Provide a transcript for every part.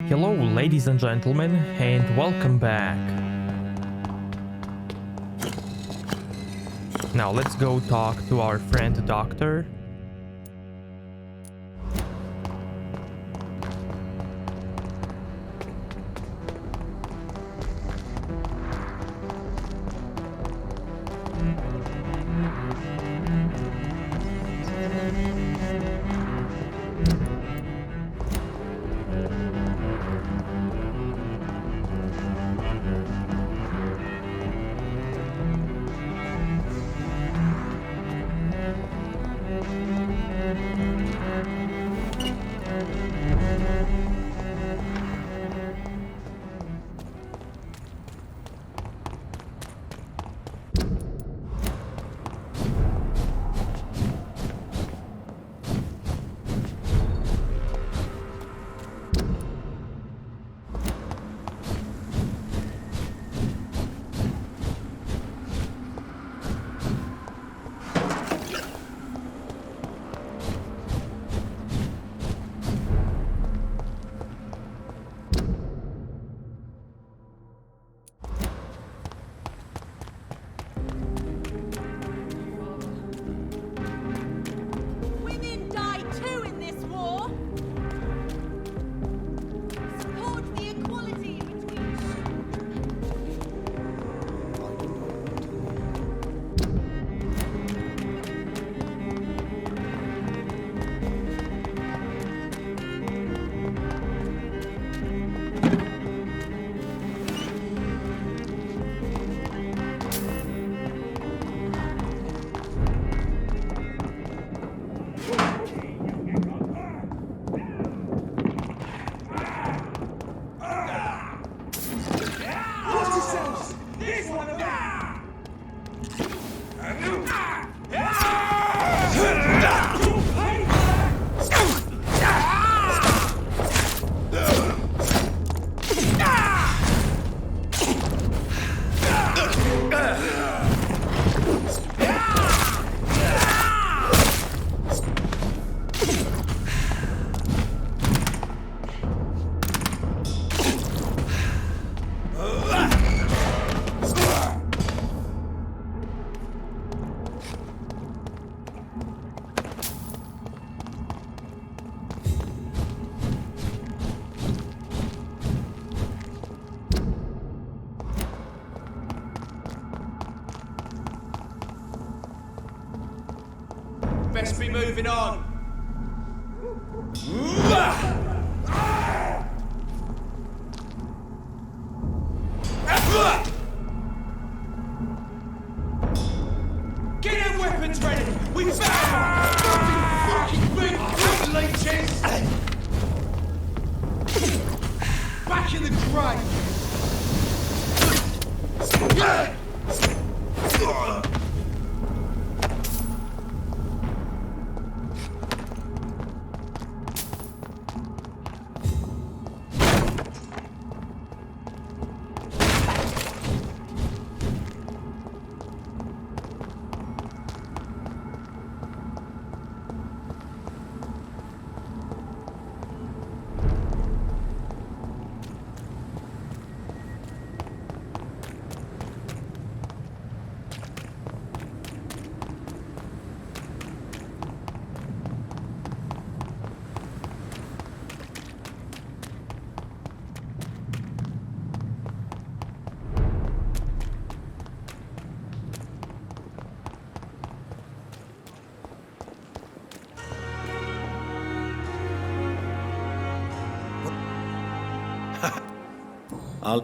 Hello, ladies and gentlemen, and welcome back. Now let's go talk to our friend Doctor. Women die too in this war. Support the equality between Best be moving on. Get them weapons ready. We found fucking big leeches. Back in the grave.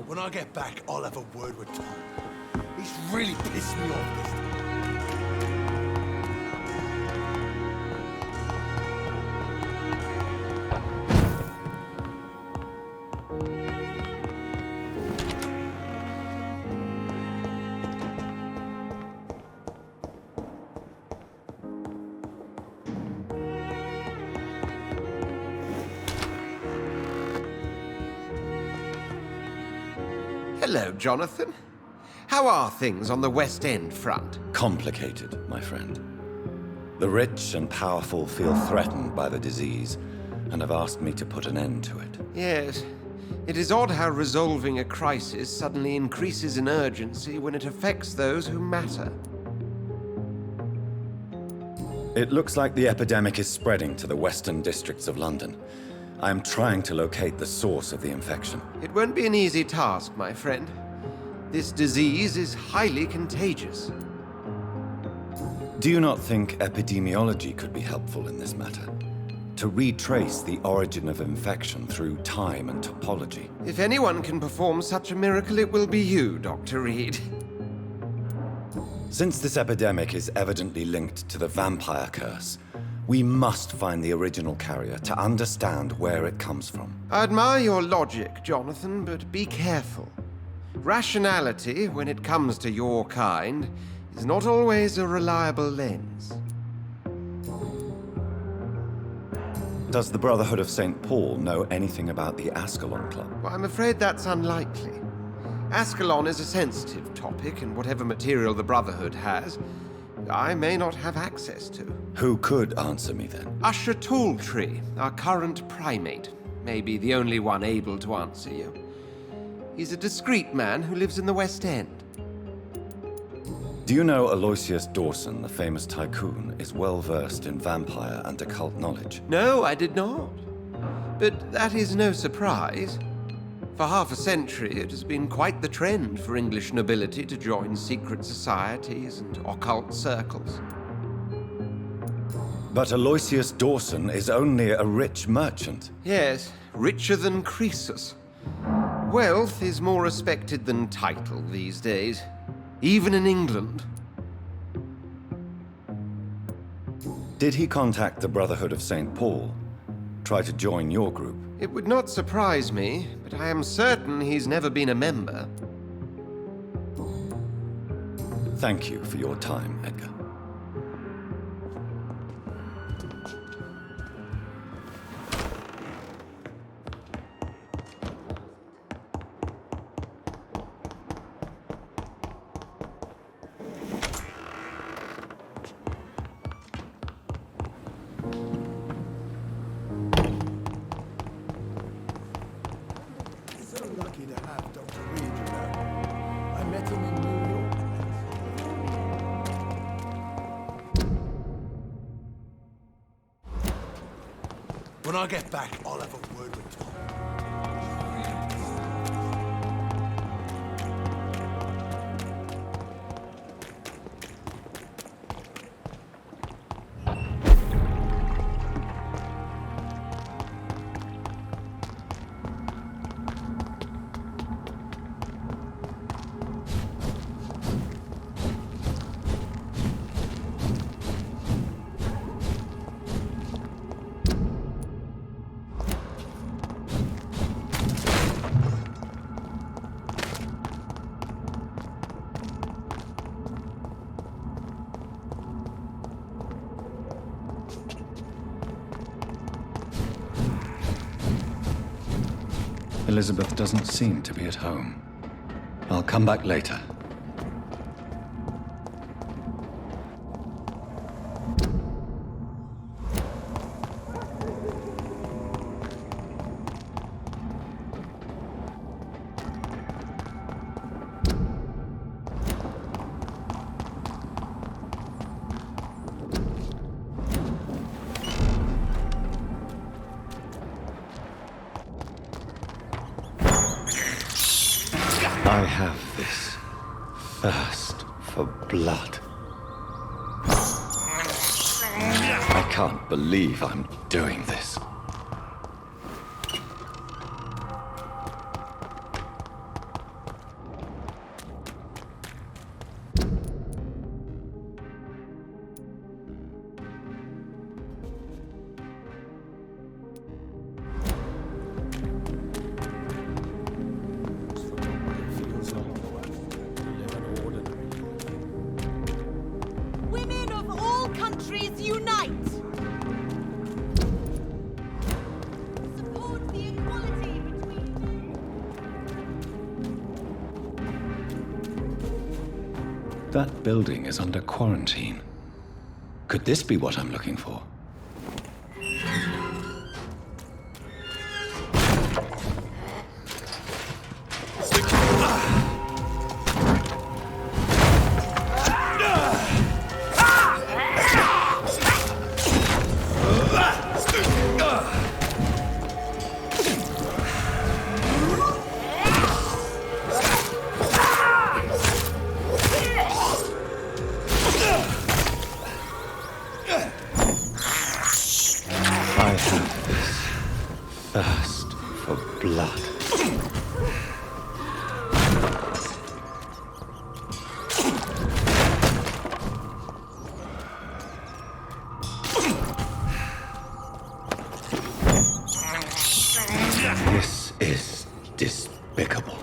When I get back, I'll have a word with Tom. He's really pissed me off this time. Hello, Jonathan. How are things on the West End front? Complicated, my friend. The rich and powerful feel threatened by the disease and have asked me to put an end to it. Yes, It is odd how resolving a crisis suddenly increases in urgency when it affects those who matter. It looks like the epidemic is spreading to the western districts of London. I am trying to locate the source of the infection. It won't be an easy task, my friend. This disease is highly contagious. Do you not think epidemiology could be helpful in this matter? To retrace the origin of infection through time and topology? If anyone can perform such a miracle, it will be you, Dr. Reed. Since this epidemic is evidently linked to the vampire curse, we must find the original carrier to understand where it comes from. I admire your logic, Jonathan, but be careful. Rationality, when it comes to your kind, is not always a reliable lens. Does the Brotherhood of St. Paul know anything about the Ascalon Club? Well, I'm afraid that's unlikely. Ascalon is a sensitive topic, and whatever material the Brotherhood has, I may not have access to. Who could answer me then? Usher Talltree, our current primate, may be the only one able to answer you. He's a discreet man who lives in the West End. Do you know Aloysius Dawson, the famous tycoon, is well versed in vampire and occult knowledge? No, I did not. But that is no surprise. For half a century, it has been quite the trend for English nobility to join secret societies and occult circles. But Aloysius Dawson is only a rich merchant. Yes, richer than Croesus. Wealth is more respected than title these days, even in England. Did he contact the Brotherhood of St. Paul? Try to join your group? It would not surprise me, but I am certain he's never been a member. Thank you for your time, Edgar. So lucky to have Dr. Reed, you know. I met him in New York. When I get back, I'll have a word with Tom. Elizabeth doesn't seem to be at home. I'll come back later. I have this thirst for blood. I can't believe I'm doing this. Women of all countries unite! Support the equality between... That building is under quarantine. Could this be what I'm looking for? blood. This is despicable.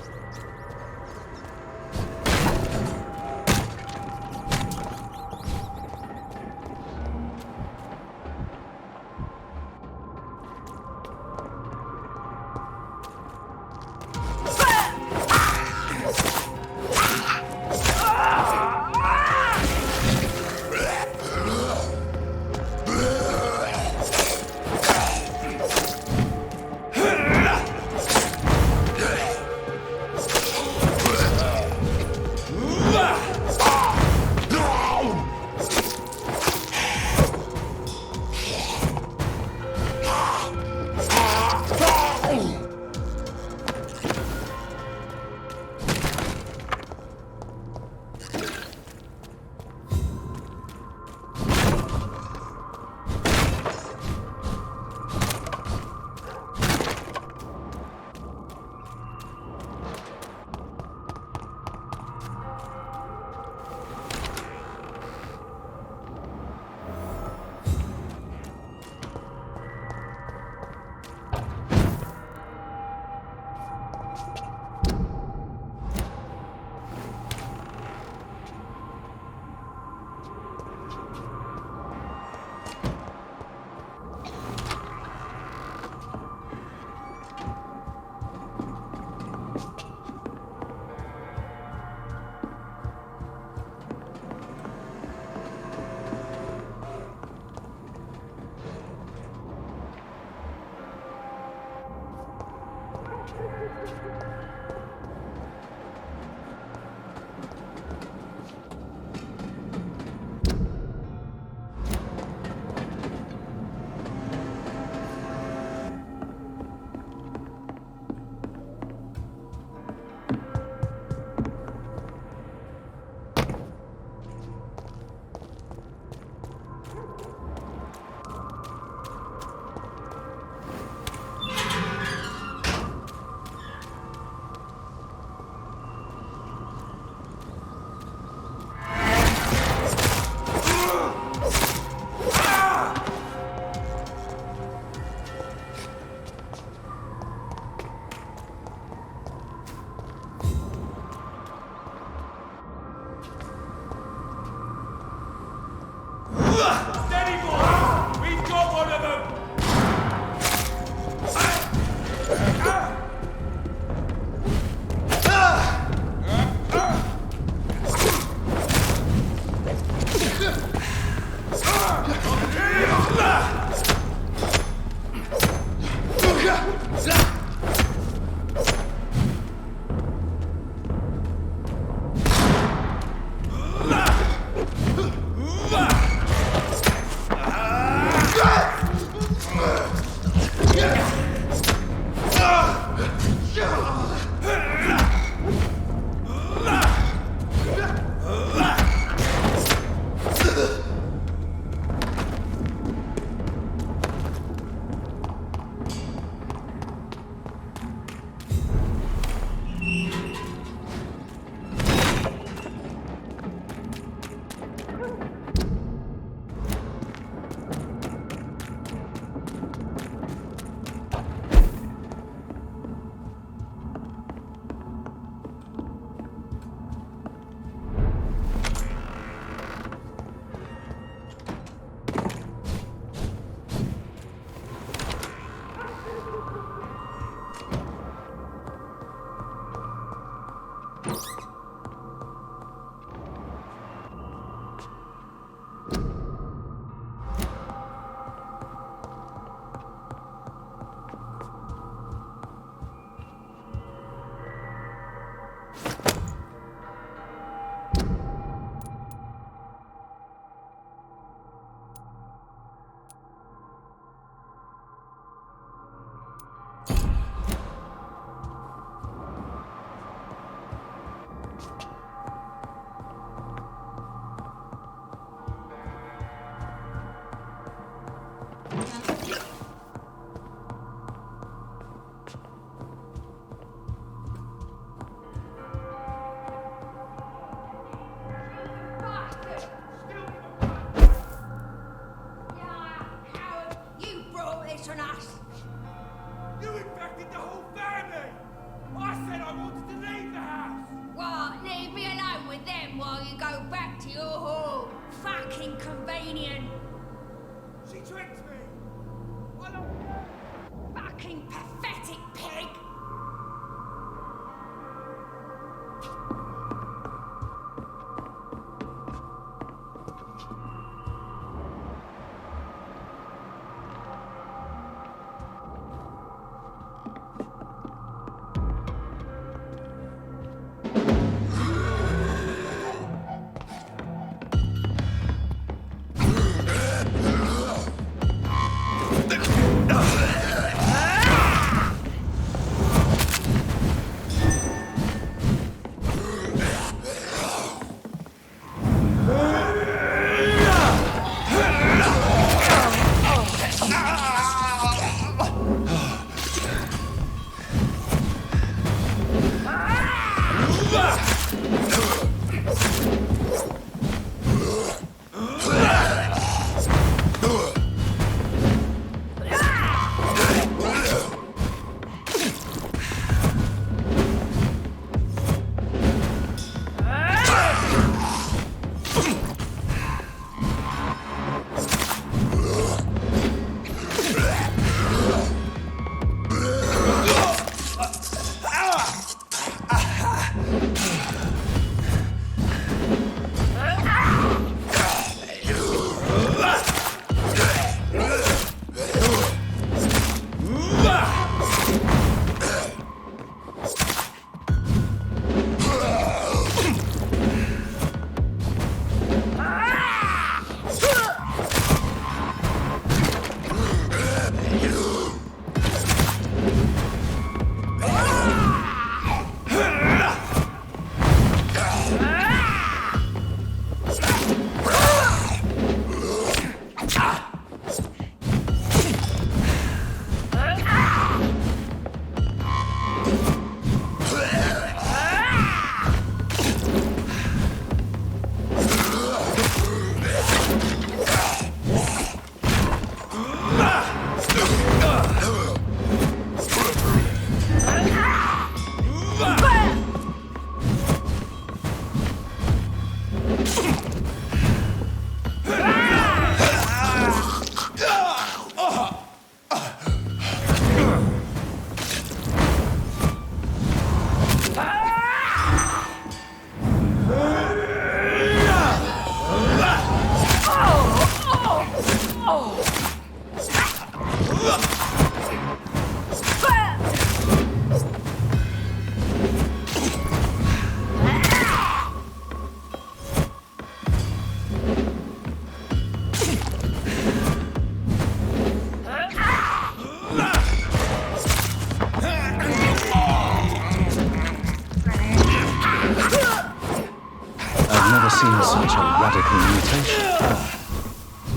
such a radical mutation?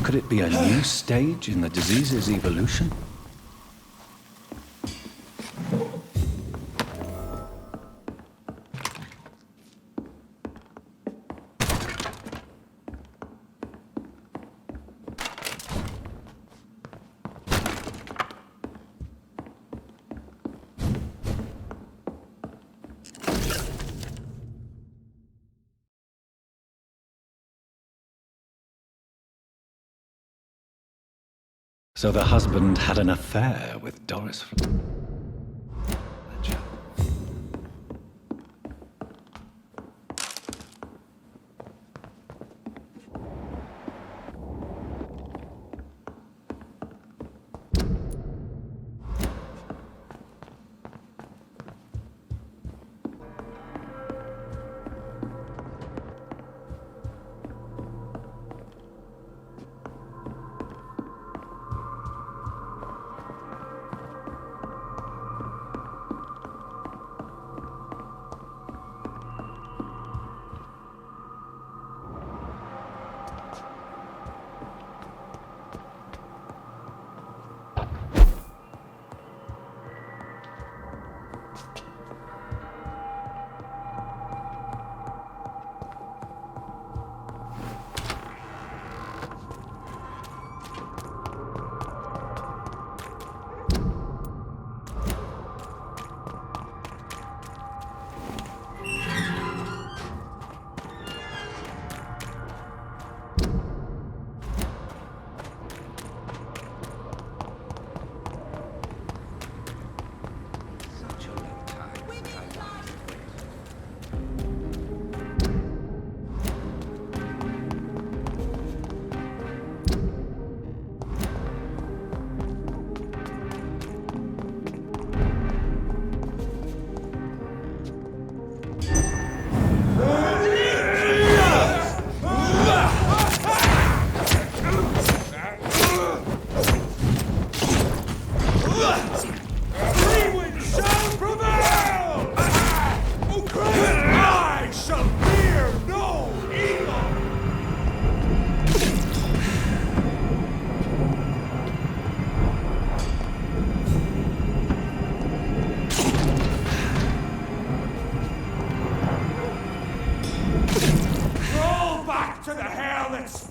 Could it be a new stage in the disease's evolution? So the husband had an affair with Doris.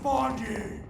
spawned you!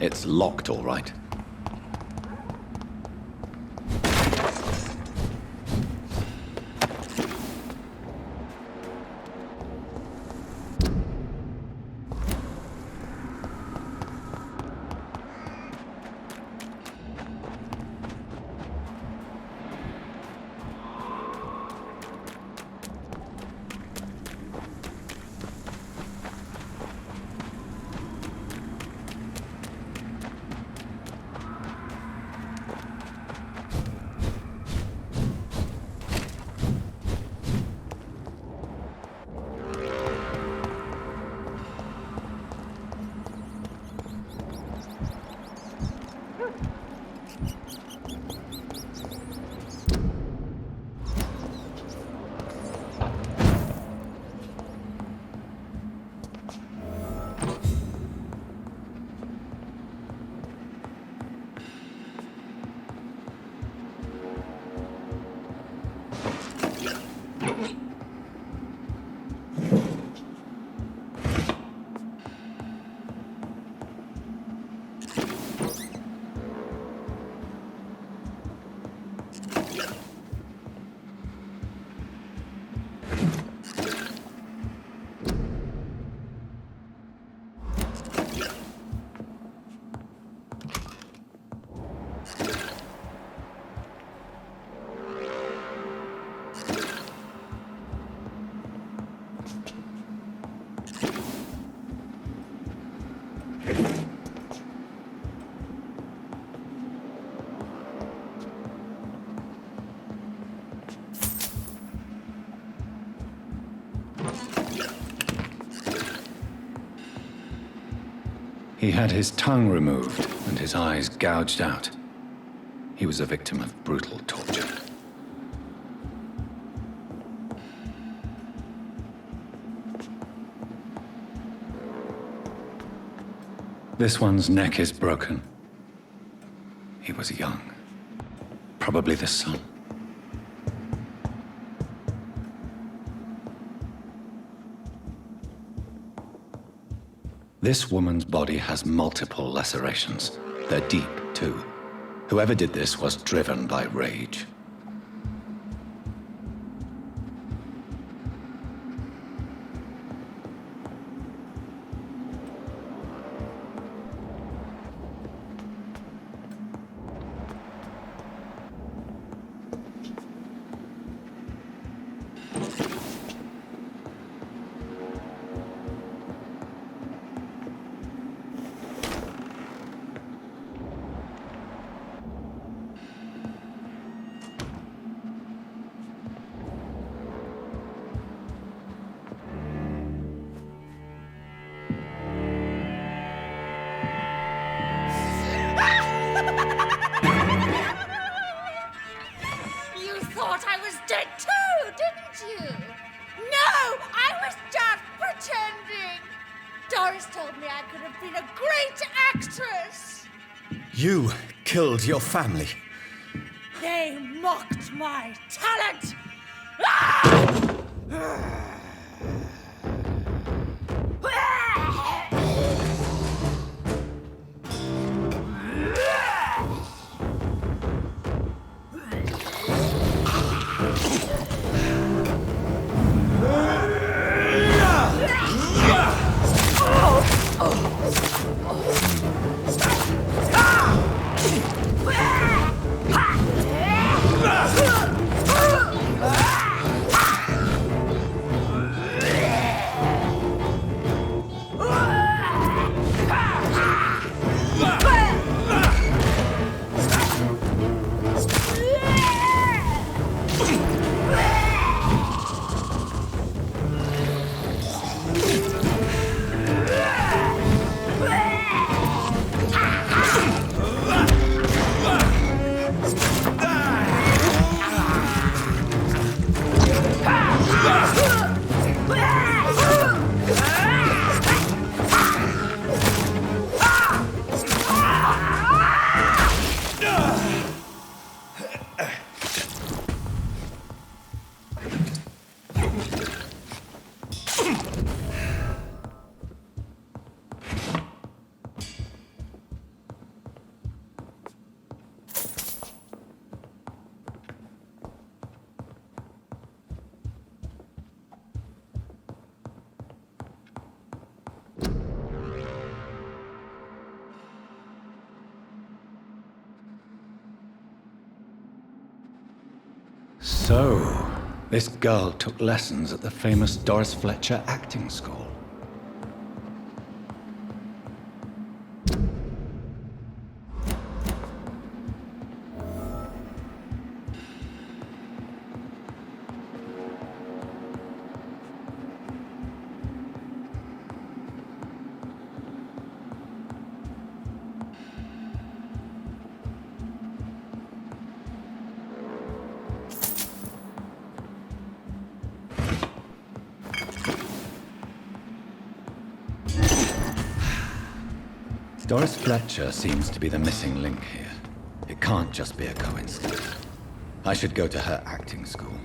It's locked, all right. He had his tongue removed and his eyes gouged out. He was a victim of brutal torture. This one's neck is broken. He was young. Probably the son. This woman's body has multiple lacerations. They're deep, too. Whoever did this was driven by rage. You thought I was dead too, didn't you? No, I was just pretending. Doris told me I could have been a great actress. You killed your family. They mocked my talent. Ah! So, this girl took lessons at the famous Doris Fletcher acting school. Doris Fletcher seems to be the missing link here. It can't just be a coincidence. I should go to her acting school.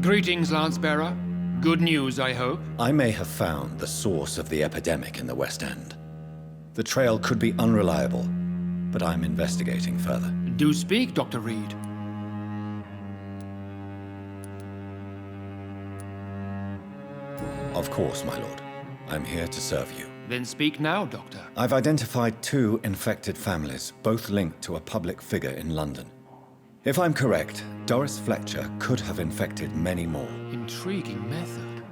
Greetings, Lance-Bearer. Good news, I hope. I may have found the source of the epidemic in the West End. The trail could be unreliable, but I'm investigating further. Do speak, Dr. Reed. Of course, my lord. I'm here to serve you. Then speak now, Doctor. I've identified 2 infected families, both linked to a public figure in London. If I'm correct, Doris Fletcher could have infected many more. Intriguing method.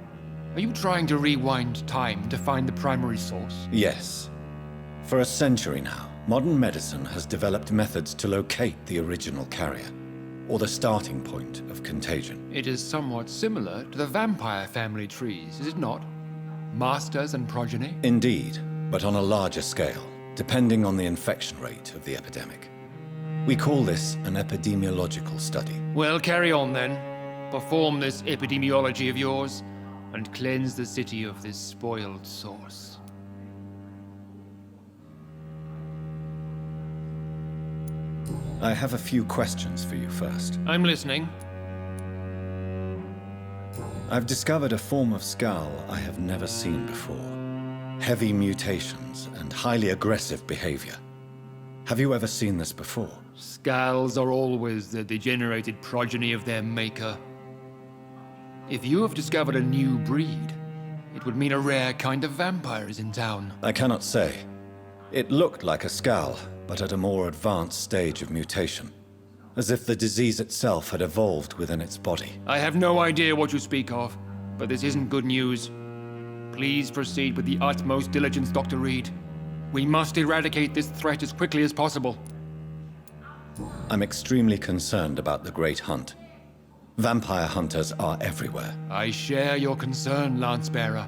Are you trying to rewind time to find the primary source? Yes. For a century now, modern medicine has developed methods to locate the original carrier, or the starting point of contagion. It is somewhat similar to the vampire family trees, is it not? Masters and progeny? Indeed, but on a larger scale, depending on the infection rate of the epidemic. We call this an epidemiological study. Well, carry on then. Perform this epidemiology of yours, and cleanse the city of this spoiled source. I have a few questions for you first. I'm listening. I've discovered a form of skull I have never seen before. Heavy mutations and highly aggressive behavior. Have you ever seen this before? Skulls are always the degenerated progeny of their maker. If you have discovered a new breed, it would mean a rare kind of vampire is in town. I cannot say. It looked like a skull, but at a more advanced stage of mutation. As if the disease itself had evolved within its body. I have no idea what you speak of, but this isn't good news. Please proceed with the utmost diligence, Dr. Reed. We must eradicate this threat as quickly as possible. I'm extremely concerned about the Great Hunt. Vampire hunters are everywhere. I share your concern, Lance-Bearer.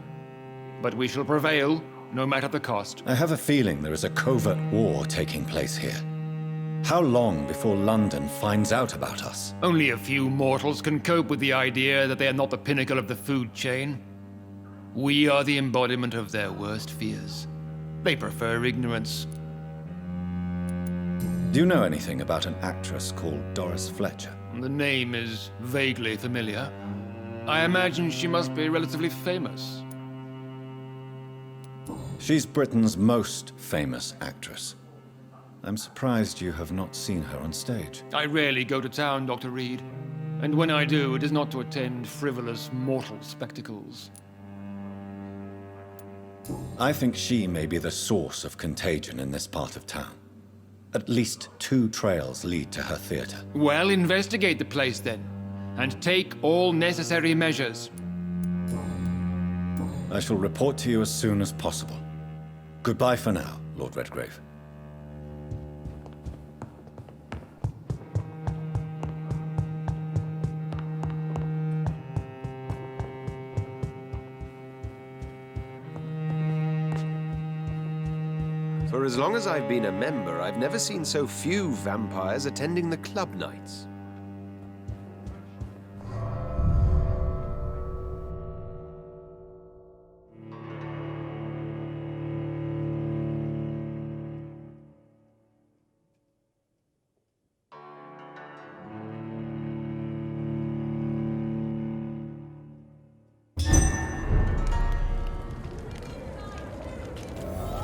But we shall prevail, no matter the cost. I have a feeling there is a covert war taking place here. How long before London finds out about us? Only a few mortals can cope with the idea that they are not the pinnacle of the food chain. We are the embodiment of their worst fears. They prefer ignorance. Do you know anything about an actress called Doris Fletcher? The name is vaguely familiar. I imagine she must be relatively famous. She's Britain's most famous actress. I'm surprised you have not seen her on stage. I rarely go to town, Dr. Reed. And when I do, it is not to attend frivolous mortal spectacles. I think she may be the source of contagion in this part of town. At least 2 trails lead to her theater. Well, investigate the place then, and take all necessary measures. I shall report to you as soon as possible. Goodbye for now, Lord Redgrave. For as long as I've been a member, I've never seen so few vampires attending the club nights.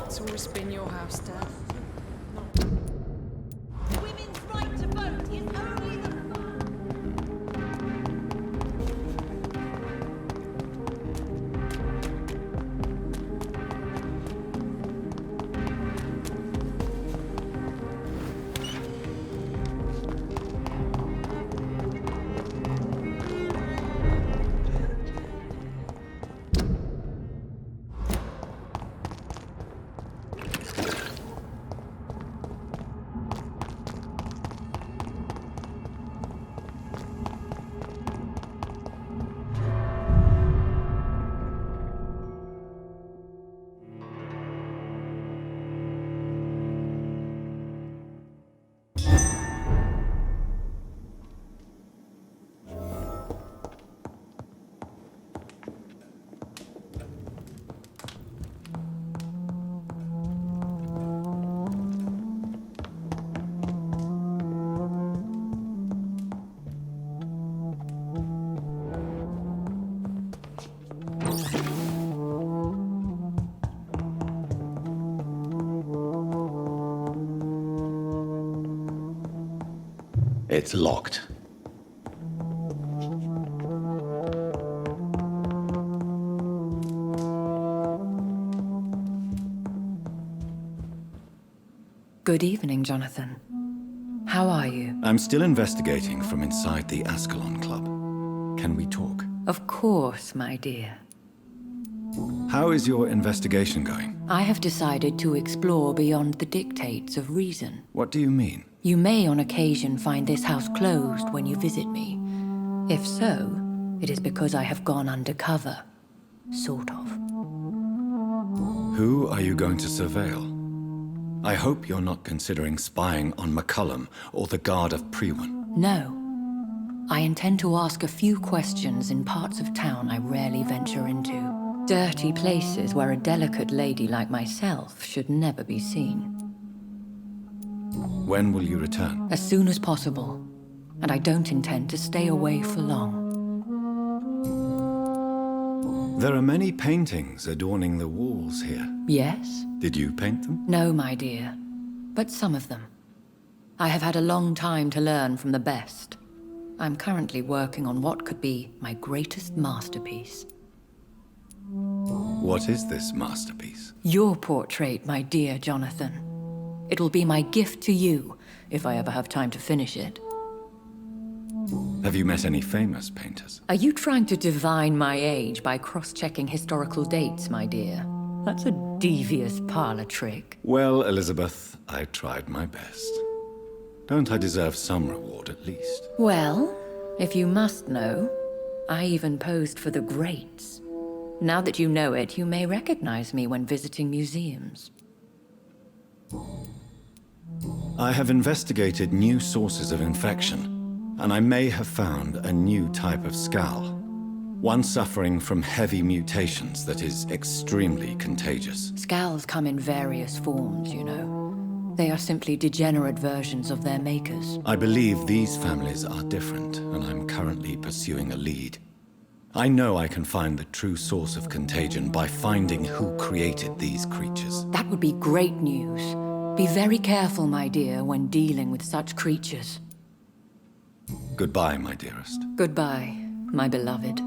It's always been your house, Dad. Women's right to vote is only the It's locked. Good evening, Jonathan. How are you? I'm still investigating from inside the Ascalon Club. Can we talk? Of course, my dear. How is your investigation going? I have decided to explore beyond the dictates of reason. What do you mean? You may on occasion find this house closed when you visit me. If so, it is because I have gone undercover. Sort of. Who are you going to surveil? I hope you're not considering spying on McCullum or the Guard of Prewan. No. I intend to ask a few questions in parts of town I rarely venture into. Dirty places where a delicate lady like myself should never be seen. When will you return? As soon as possible. And I don't intend to stay away for long. There are many paintings adorning the walls here. Yes? Did you paint them? No, my dear. But some of them. I have had a long time to learn from the best. I'm currently working on what could be my greatest masterpiece. What is this masterpiece? Your portrait, my dear Jonathan. It'll be my gift to you, if I ever have time to finish it. Have you met any famous painters? Are you trying to divine my age by cross-checking historical dates, my dear? That's a devious parlor trick. Well, Elizabeth, I tried my best. Don't I deserve some reward at least? Well, if you must know, I even posed for the greats. Now that you know it, you may recognize me when visiting museums. I have investigated new sources of infection, and I may have found a new type of skull. One suffering from heavy mutations that is extremely contagious. Scowls come in various forms, you know. They are simply degenerate versions of their makers. I believe these families are different, and I'm currently pursuing a lead. I know I can find the true source of contagion by finding who created these creatures. That would be great news. Be very careful, my dear, when dealing with such creatures. Goodbye, my dearest. Goodbye, my beloved.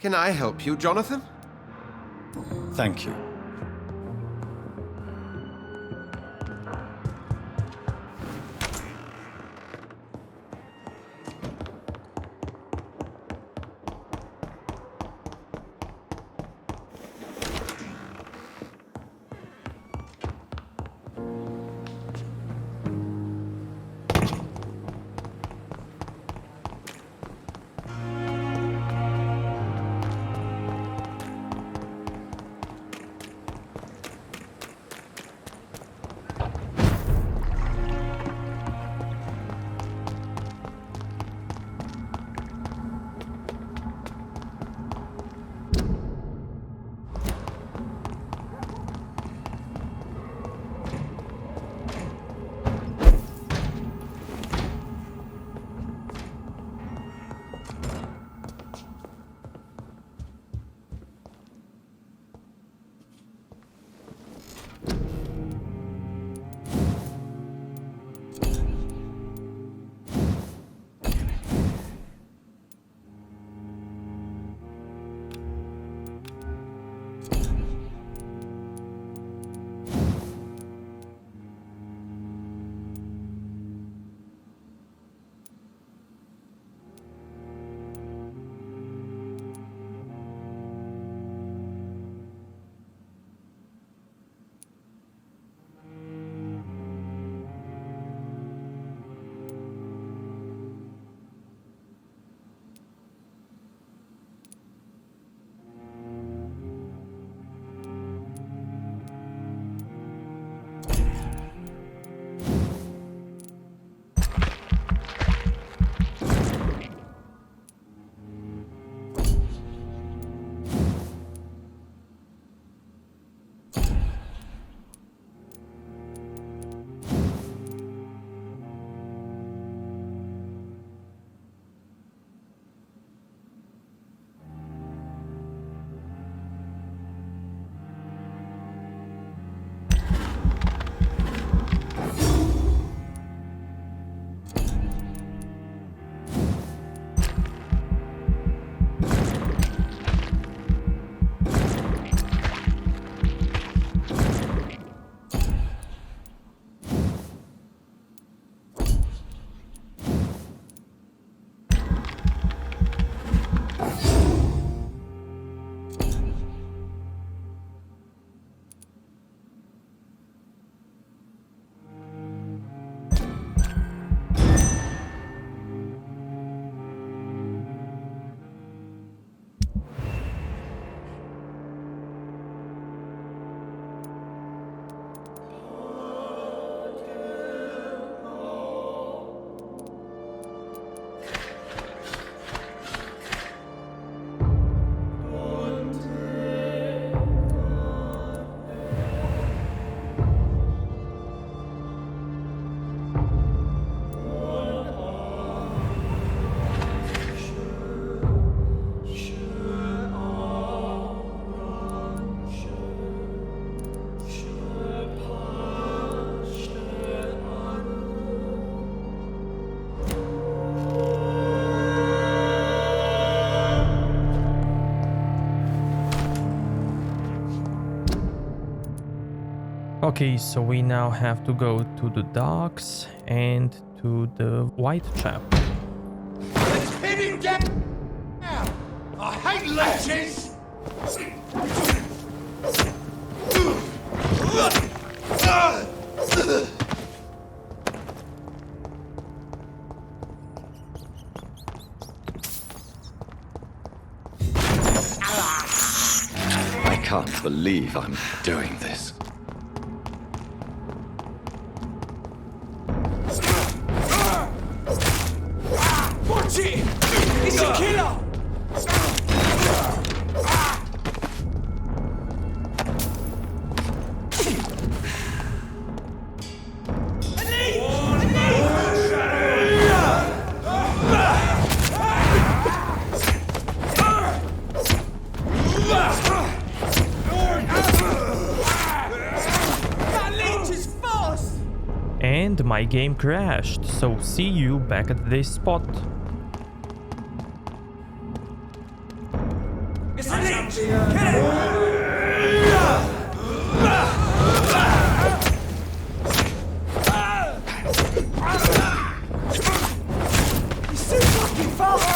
Can I help you, Jonathan? Thank you. Okay, so we now have to go to the docks and to the Whitechapel. Let's pin him down! I hate leeches! I can't believe I'm doing this. Watch it! It's a killer! And my game crashed, so see you back at this spot. It's a leech! Get it! He's too fucking fast!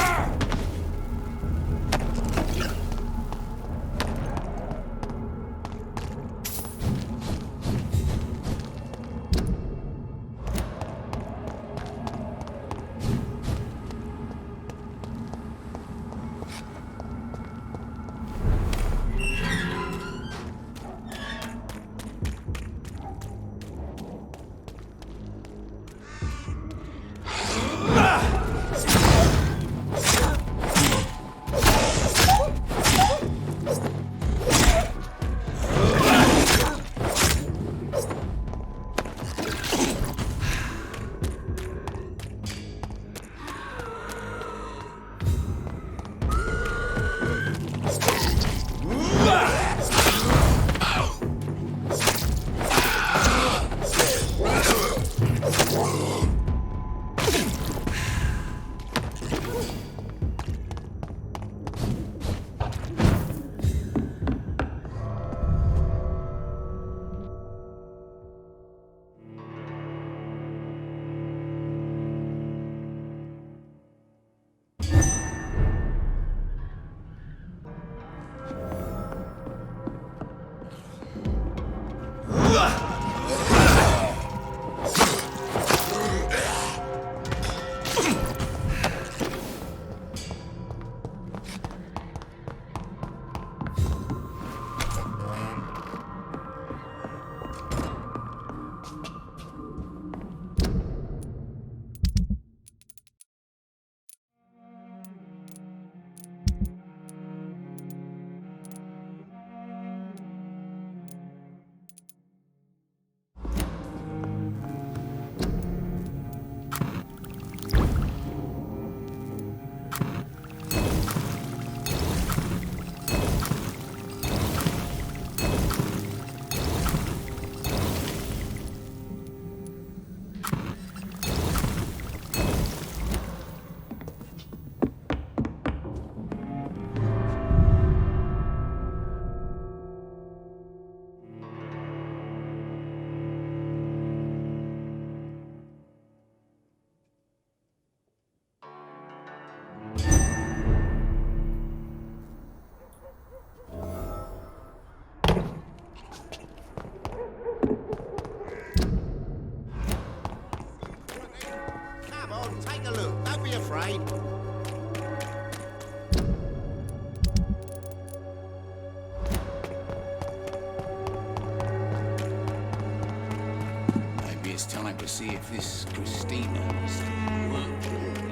Time to see if this Christina still works.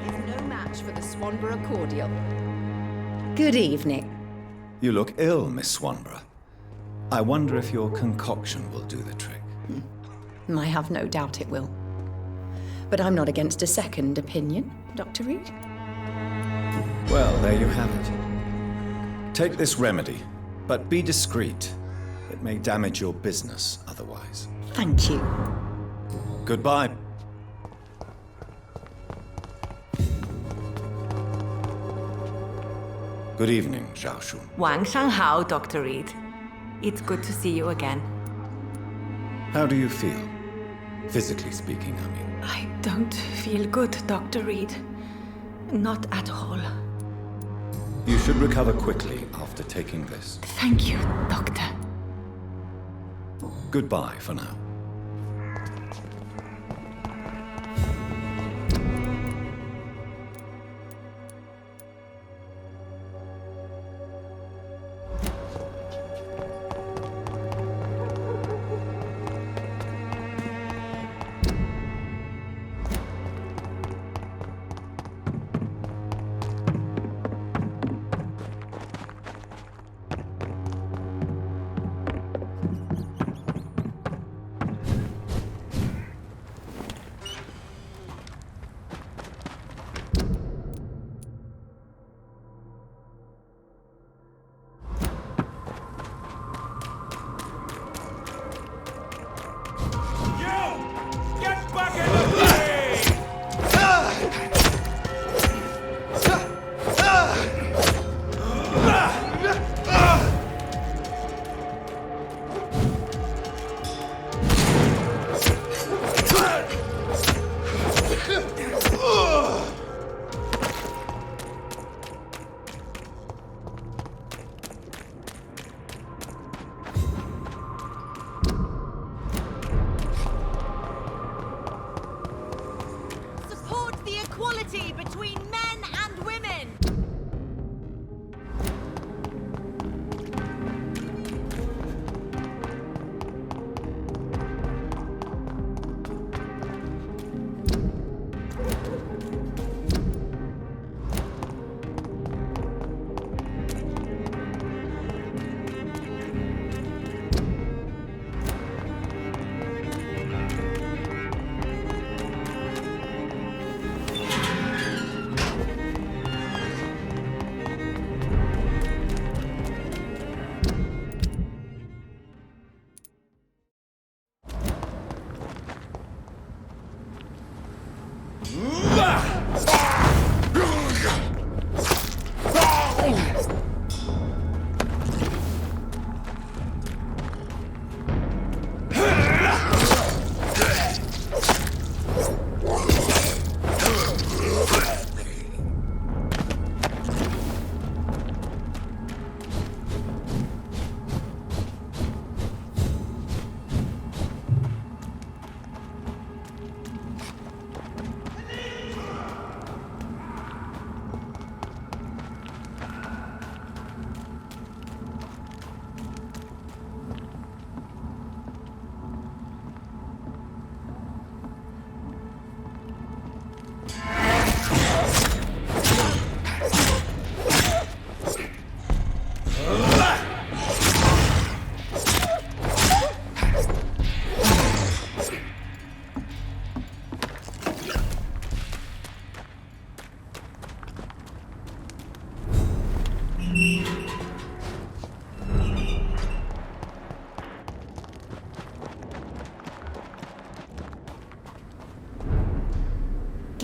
He's no match for the Swanborough cordial. Good evening. You look ill, Miss Swanborough. I wonder if your concoction will do the trick. I have no doubt it will. But I'm not against a second opinion, Dr. Reed. Well, there you have it. Take this remedy, but be discreet. It may damage your business otherwise. Thank you. Goodbye. Good evening, Zhao Shun. Wang Shanghao, Dr. Reed. It's good to see you again. How do you feel? Physically speaking, I mean. I don't feel good, Dr. Reed. Not at all. You should recover quickly after taking this. Thank you, Doctor. Goodbye for now. Between men and women!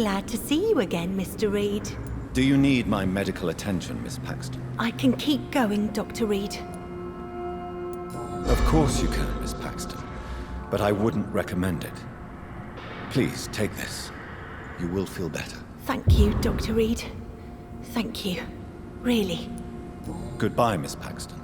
Glad to see you again, Mr. Reed. Do you need my medical attention, Miss Paxton? I can keep going, Dr. Reed. Of course you can, Miss Paxton. But I wouldn't recommend it. Please, take this. You will feel better. Thank you, Dr. Reed. Thank you. Really. Goodbye, Miss Paxton.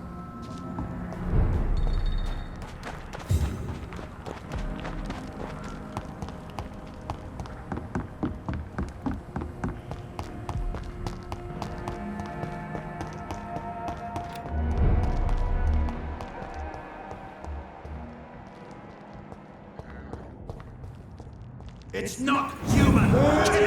It's not human!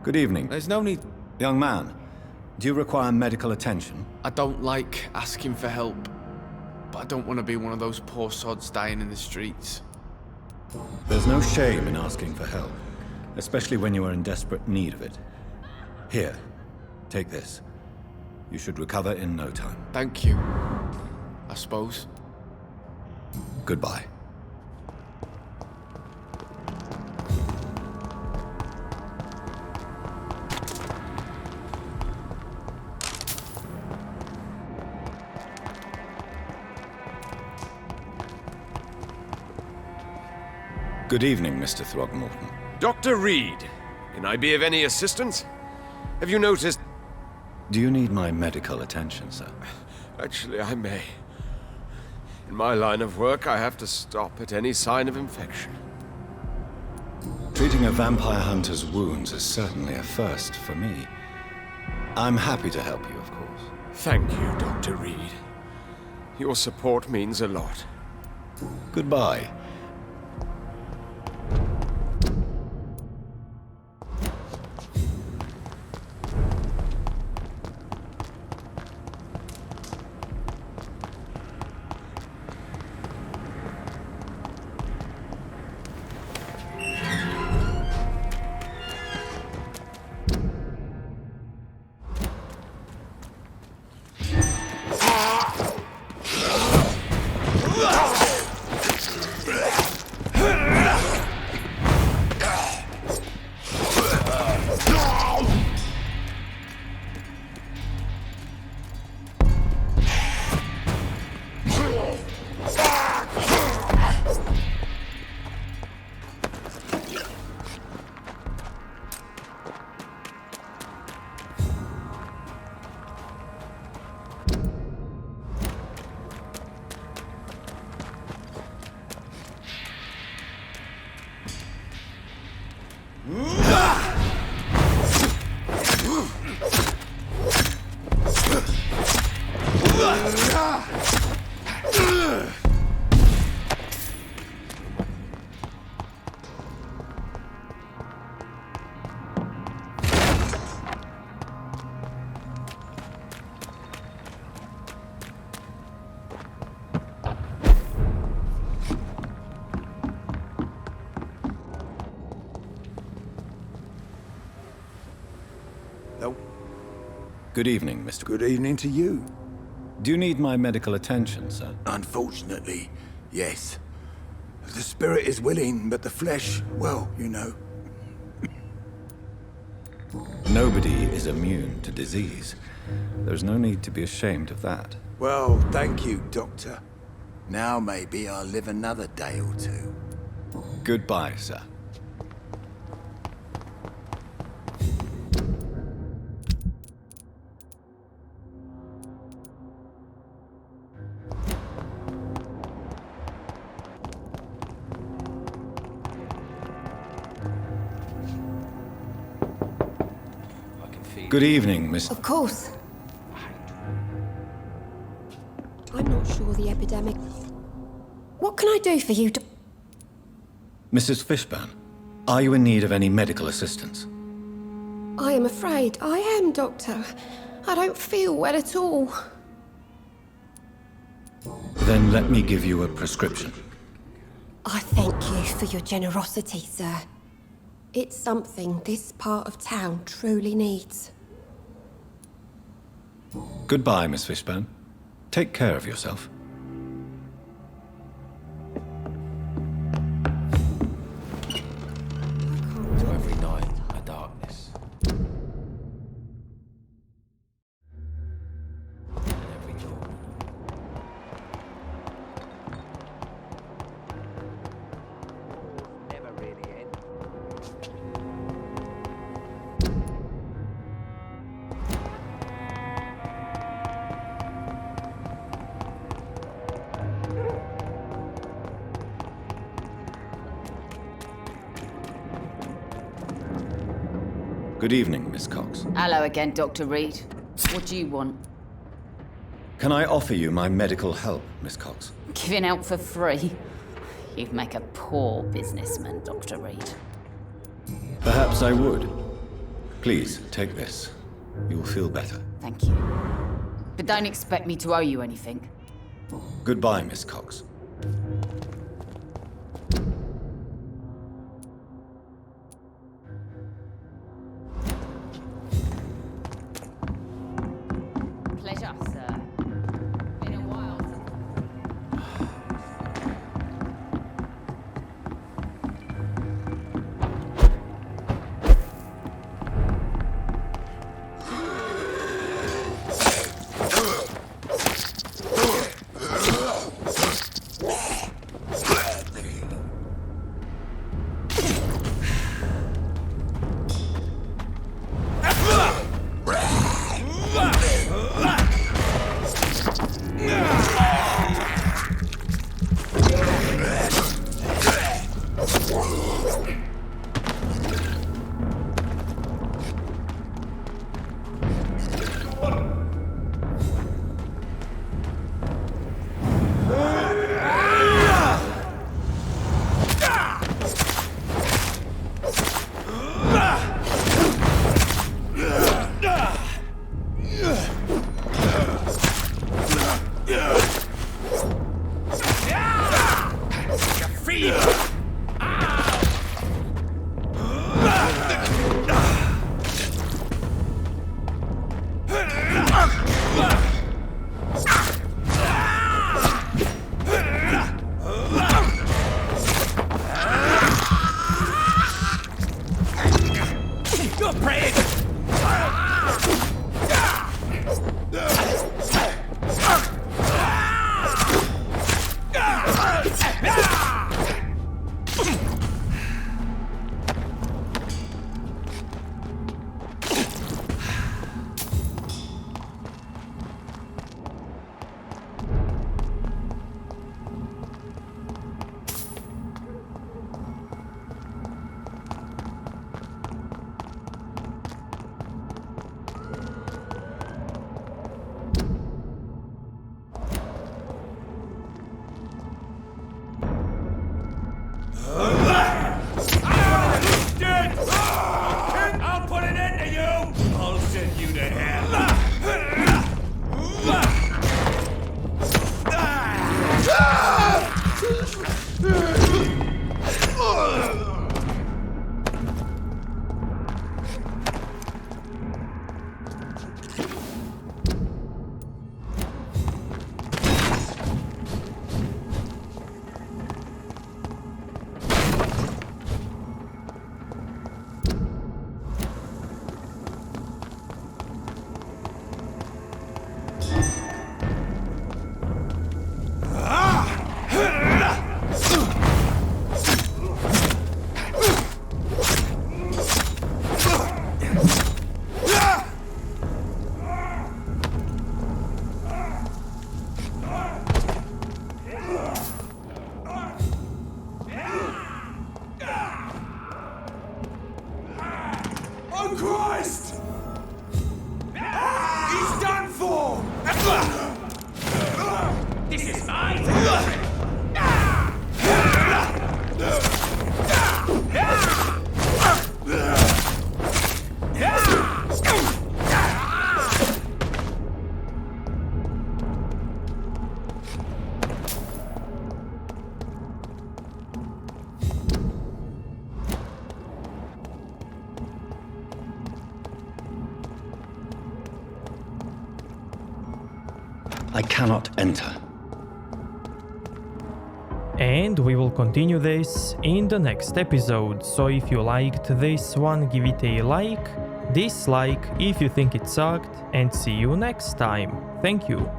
Good evening. There's no need... Young man, do you require medical attention? I don't like asking for help, but I don't want to be one of those poor sods dying in the streets. There's no shame in asking for help, especially when you are in desperate need of it. Here, take this. You should recover in no time. Thank you, I suppose. Goodbye. Good evening, Mr. Throgmorton. Dr. Reed, can I be of any assistance? Have you noticed... Do you need my medical attention, sir? Actually, I may. In my line of work, I have to stop at any sign of infection. Treating a vampire hunter's wounds is certainly a first for me. I'm happy to help you, of course. Thank you, Dr. Reed. Your support means a lot. Goodbye. Good evening, Mr. Good evening to you. Do you need my medical attention, sir? Unfortunately, yes. The spirit is willing, but the flesh, well, you know. Nobody is immune to disease. There's no need to be ashamed of that. Well, thank you, Doctor. Now maybe I'll live another day or two. Goodbye, sir. Good evening, Miss... Of course. I'm not sure the epidemic... What can I do for you, Mrs. Fishburne, are you in need of any medical assistance? I am afraid I am, Doctor. I don't feel well at all. Then let me give you a prescription. I thank you for your generosity, sir. It's something this part of town truly needs. Goodbye, Miss Fishburne. Take care of yourself. To every night, a darkness. And every dawn. Never really end. Good evening, Miss Cox. Hello again, Dr. Reed. What do you want? Can I offer you my medical help, Miss Cox? Giving out for free? You'd make a poor businessman, Dr. Reed. Perhaps I would. Please, take this. You'll feel better. Thank you. But don't expect me to owe you anything. Goodbye, Miss Cox. Pleasure, sir. Been a while. I'll put an end to you! I'll send you to hell! Oh, Christ! He's done for! This is my territory! I cannot enter. And we will continue this in the next episode, so if you liked this one, give it a like, dislike if you think it sucked, and see you next time. Thank you.